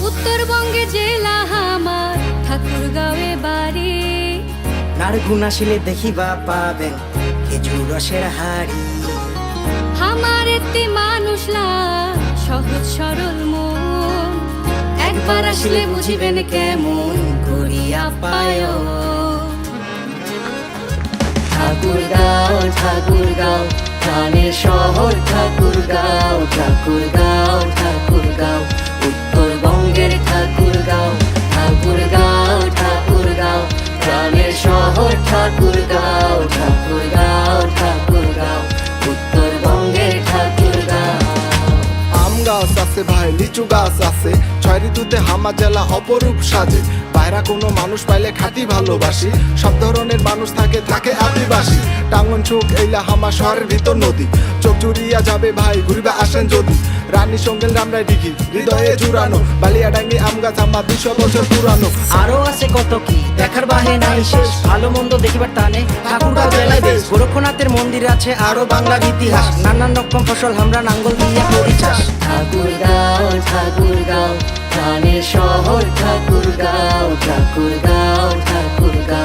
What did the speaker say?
উত্তরবঙ্গে জেলা আমার ঠাকুরগাঁওয়ে বাড়ি। নারগুন আসিলে দেখিবা পাবেন খেজুর রসের হাড়ি। আমার একটি মানুষ সহজ সরল মন, একবার আসলে বুঝিবেন কেমন করিয়া পায়। ঠাকুরগাঁও ঠাকুরগাঁও প্রাণের শহর ঠাকুরগাঁও, ঠাকুরগাঁও ঠাকুরগাঁও উত্তরবঙ্গের ঠাকুরগাঁও। ঠাকুরগাঁও ঠাকুরগাঁও প্রাণের শহর ঠাকুরগাঁও, ঠাকুরগাঁও ঠাকুরগাঁও উত্তরবঙ্গের ঠাকুরগাঁও। আম গাছ আছে ভাই, লিচু গাছ আছে, 6 ঋতুতে হামা জেলা অপরূপ সাজে। বাইরা কোনো মানুষ পাইলে খাতি ভালোবাসি, সব ধরনের মানুষ থাকে থাকে আদিবাসী। টাঙ্গন চোখ এইলা হামা শহরের ভিতর নদী, চোখ জুড়িয়া যাবে ভাই ঘুরিবা আসেন যদি। রানী সঙ্গেল রামরাই দিঘি হৃদয়ে জুড়ানো, বালিয়াডাঙ্গি আম গাছ আমার 200 বছর পুরানো। আরো আছে কত কি দেখার বাহে নাই শেষ, ভালো মন্দ দেখিবার টানে ঠাকুরগাঁও জেলায় দেশ। গোরক্ষনাথের মন্দির আছে আরো বাংলার ইতিহাস, নানান রকম ফসল আমরা নাঙ্গল দিয়ে করি চাষ। ঠাকুরগাঁও ঠাকুরগাঁও প্রাণের শহর ঠাকুরগাঁও, ঠাকুরগাঁও ঠাকুরগাঁও